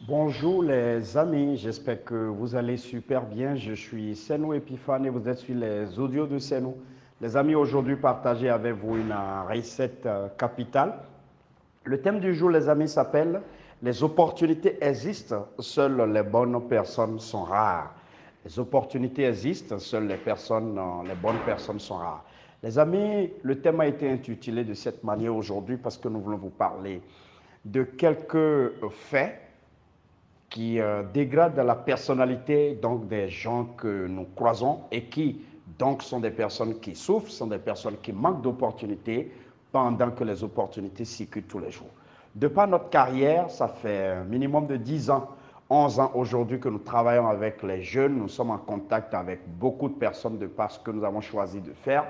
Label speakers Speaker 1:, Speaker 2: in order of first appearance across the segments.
Speaker 1: Bonjour les amis, j'espère que vous allez super bien. Je suis Senou Epiphane et vous êtes sur les audios de Senou. Les amis, aujourd'hui, partager avec vous une recette capitale. Le thème du jour, les amis, s'appelle Les opportunités existent, seules les bonnes personnes sont rares. Les opportunités existent, seules les bonnes personnes sont rares. Les amis, le thème a été intitulé de cette manière aujourd'hui parce que nous voulons vous parler de quelques faits qui dégradent la personnalité donc des gens que nous croisons et qui donc sont des personnes qui souffrent, sont des personnes qui manquent d'opportunités pendant que les opportunités circulent tous les jours. De par notre carrière, ça fait un minimum de 10 ans, 11 ans aujourd'hui que nous travaillons avec les jeunes, nous sommes en contact avec beaucoup de personnes de par ce que nous avons choisi de faire.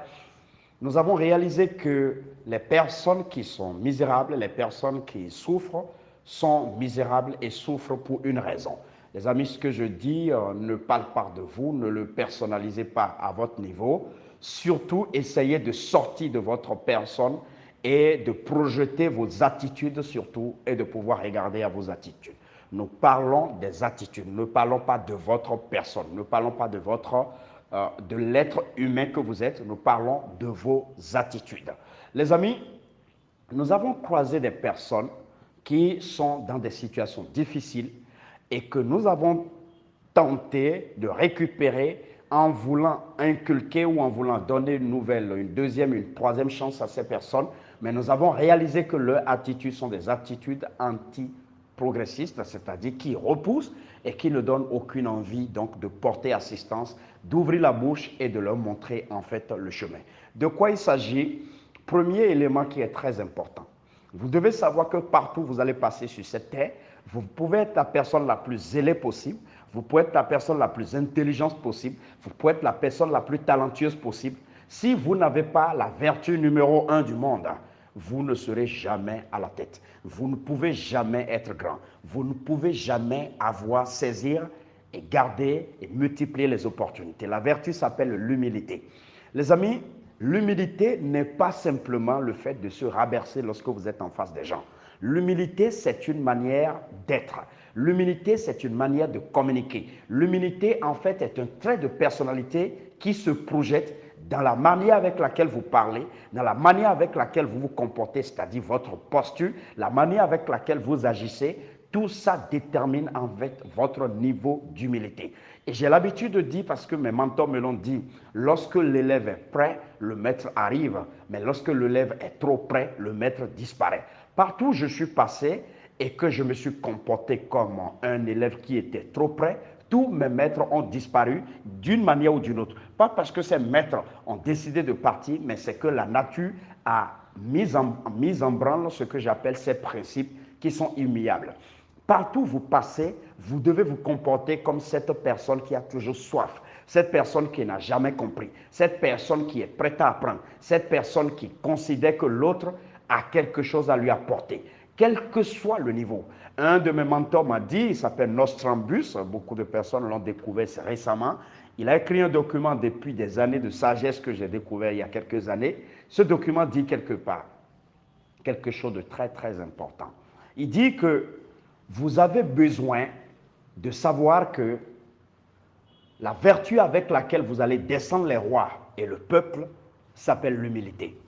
Speaker 1: Nous avons réalisé que les personnes qui sont misérables, les personnes qui souffrent, sont misérables et souffrent pour une raison. Les amis, ce que je dis ne parle pas de vous, ne le personnalisez pas à votre niveau. Surtout, essayez de sortir de votre personne et de projeter vos attitudes surtout et de pouvoir regarder à vos attitudes. Nous parlons des attitudes, ne parlons pas de votre personne, ne parlons pas de l'être humain que vous êtes, nous parlons de vos attitudes. Les amis, nous avons croisé des personnes qui sont dans des situations difficiles et que nous avons tenté de récupérer en voulant inculquer ou en voulant donner une nouvelle, une deuxième, une troisième chance à ces personnes. Mais nous avons réalisé que leurs attitudes sont des attitudes anti-progressistes, c'est-à-dire qui repoussent et qui ne donnent aucune envie donc de porter assistance, d'ouvrir la bouche et de leur montrer en fait le chemin. De quoi il s'agit? Premier élément qui est très important. Vous devez savoir que partout où vous allez passer sur cette terre, vous pouvez être la personne la plus zélée possible, vous pouvez être la personne la plus intelligente possible, vous pouvez être la personne la plus talentueuse possible. Si vous n'avez pas la vertu numéro un du monde, vous ne serez jamais à la tête. Vous ne pouvez jamais être grand. Vous ne pouvez jamais avoir, saisir et garder et multiplier les opportunités. La vertu s'appelle l'humilité. Les amis, l'humilité n'est pas simplement le fait de se rabaisser lorsque vous êtes en face des gens. L'humilité, c'est une manière d'être. L'humilité, c'est une manière de communiquer. L'humilité, en fait, est un trait de personnalité qui se projette dans la manière avec laquelle vous parlez, dans la manière avec laquelle vous vous comportez, c'est-à-dire votre posture, la manière avec laquelle vous agissez. Tout ça détermine en fait votre niveau d'humilité. Et j'ai l'habitude de dire, parce que mes mentors me l'ont dit, lorsque l'élève est prêt, le maître arrive. Mais lorsque l'élève est trop près, le maître disparaît. Partout où je suis passé et que je me suis comporté comme un élève qui était trop près, tous mes maîtres ont disparu d'une manière ou d'une autre. Pas parce que ces maîtres ont décidé de partir, mais c'est que la nature a mis en branle ce que j'appelle ces principes qui sont immuables. Partout où vous passez, vous devez vous comporter comme cette personne qui a toujours soif, cette personne qui n'a jamais compris, cette personne qui est prête à apprendre, cette personne qui considère que l'autre a quelque chose à lui apporter, quel que soit le niveau. Un de mes mentors m'a dit, il s'appelle Nostrambus, beaucoup de personnes l'ont découvert récemment, il a écrit un document depuis des années de sagesse que j'ai découvert il y a quelques années. Ce document dit quelque part quelque chose de très très important. Il dit que vous avez besoin de savoir que la vertu avec laquelle vous allez descendre les rois et le peuple s'appelle l'humilité.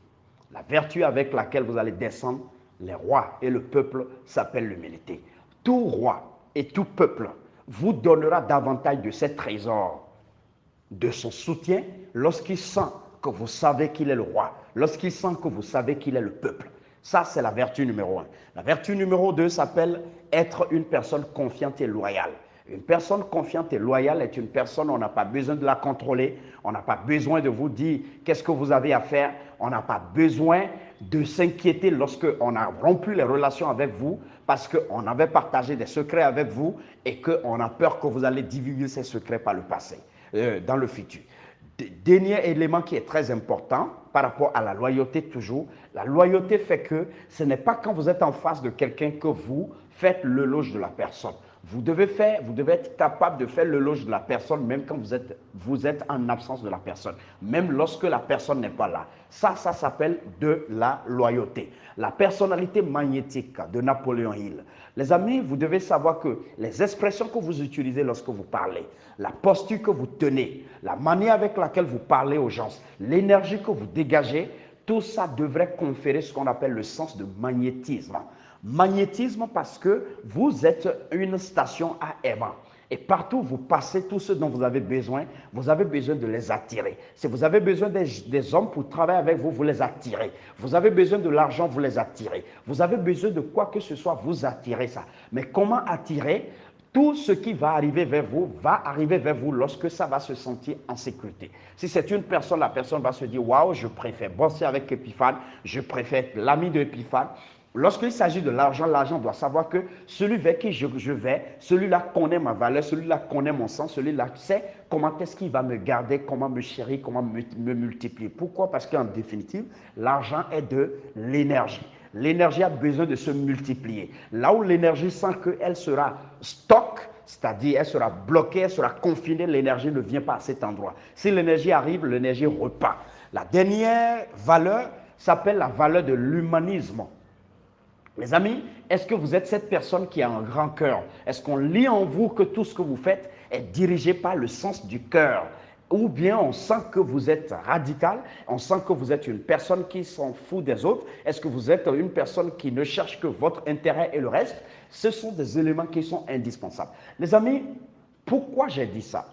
Speaker 1: La vertu avec laquelle vous allez descendre les rois et le peuple s'appelle l'humilité. Tout roi et tout peuple vous donnera davantage de ses trésors, de son soutien, lorsqu'il sent que vous savez qu'il est le roi, lorsqu'il sent que vous savez qu'il est le peuple. Ça, c'est la vertu numéro un. La vertu numéro deux s'appelle être une personne confiante et loyale. Une personne confiante et loyale est une personne, on n'a pas besoin de la contrôler, on n'a pas besoin de vous dire qu'est-ce que vous avez à faire, on n'a pas besoin de s'inquiéter lorsqu'on a rompu les relations avec vous parce qu'on avait partagé des secrets avec vous et qu'on a peur que vous allez divulguer ces secrets par le passé, dans le futur. Dernier élément qui est très important par rapport à la loyauté toujours, la loyauté fait que ce n'est pas quand vous êtes en face de quelqu'un que vous faites l'éloge de la personne. Vous devez être capable de faire l'éloge de la personne, même quand vous êtes en absence de la personne, même lorsque la personne n'est pas là. Ça s'appelle de la loyauté. La personnalité magnétique de Napoléon Hill. Les amis, vous devez savoir que les expressions que vous utilisez lorsque vous parlez, la posture que vous tenez, la manière avec laquelle vous parlez aux gens, l'énergie que vous dégagez, tout ça devrait conférer ce qu'on appelle le sens de magnétisme. Magnétisme parce que vous êtes une station à aimant. Et partout où vous passez, tout ce dont vous avez besoin de les attirer. Si vous avez besoin des hommes pour travailler avec vous, vous les attirez. Vous avez besoin de l'argent, vous les attirez. Vous avez besoin de quoi que ce soit, vous attirez ça. Mais comment attirer? Tout ce qui va arriver vers vous lorsque ça va se sentir en sécurité. Si c'est une personne, la personne va se dire, waouh, je préfère bosser avec Epiphane, je préfère être l'ami de Epiphane. Lorsqu'il s'agit de l'argent, l'argent doit savoir que celui vers qui je vais, celui-là connaît ma valeur, celui-là connaît mon sens, celui-là sait comment est-ce qu'il va me garder, comment me chérir, comment me multiplier. Pourquoi? Parce qu'en définitive, l'argent est de l'énergie. L'énergie a besoin de se multiplier. Là où l'énergie sent qu'elle sera stock, c'est-à-dire elle sera bloquée, elle sera confinée, l'énergie ne vient pas à cet endroit. Si l'énergie arrive, l'énergie repart. La dernière valeur s'appelle la valeur de l'humanisme. Les amis, est-ce que vous êtes cette personne qui a un grand cœur? Est-ce qu'on lit en vous que tout ce que vous faites est dirigé par le sens du cœur? Ou bien on sent que vous êtes radical, on sent que vous êtes une personne qui s'en fout des autres? Est-ce que vous êtes une personne qui ne cherche que votre intérêt et le reste? Ce sont des éléments qui sont indispensables. Les amis, pourquoi j'ai dit ça?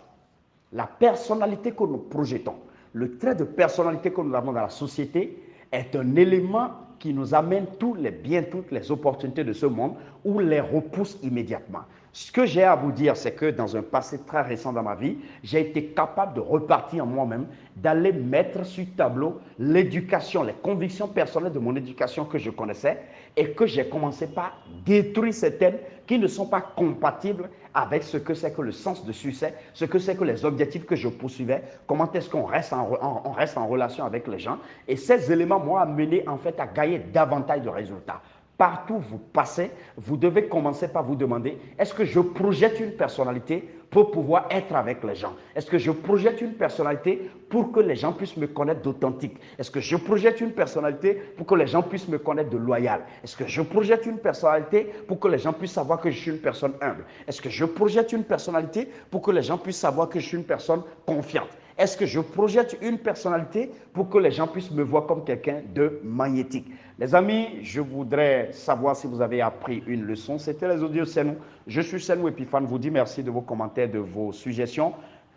Speaker 1: La personnalité que nous projetons, le trait de personnalité que nous avons dans la société est un élément qui nous amène tous les biens, toutes les opportunités de ce monde ou les repousse immédiatement. Ce que j'ai à vous dire, c'est que dans un passé très récent dans ma vie, j'ai été capable de repartir en moi-même, d'aller mettre sur tableau l'éducation, les convictions personnelles de mon éducation que je connaissais et que j'ai commencé par détruire certaines qui ne sont pas compatibles avec ce que c'est que le sens de succès, ce que c'est que les objectifs que je poursuivais, comment est-ce qu'on reste en relation avec les gens. Et ces éléments m'ont amené en fait à gagner davantage de résultats. Partout où vous passez, vous devez commencer par vous demander, est-ce que je projette une personnalité pour pouvoir être avec les gens? Est-ce que je projette une personnalité pour que les gens puissent me connaître d'authentique? Est-ce que je projette une personnalité pour que les gens puissent me connaître de loyal? Est-ce que je projette une personnalité pour que les gens puissent savoir que je suis une personne humble? Est-ce que je projette une personnalité pour que les gens puissent savoir que je suis une personne confiante? Est-ce que je projette une personnalité pour que les gens puissent me voir comme quelqu'un de magnétique? Les amis, je voudrais savoir si vous avez appris une leçon. C'était les audios Senou. Je suis Senou Epiphane. Je vous dis merci de vos commentaires, de vos suggestions.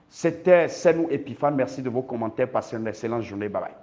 Speaker 1: C'était Senou Epiphane. Merci de vos commentaires. Passez une excellente journée. Bye bye.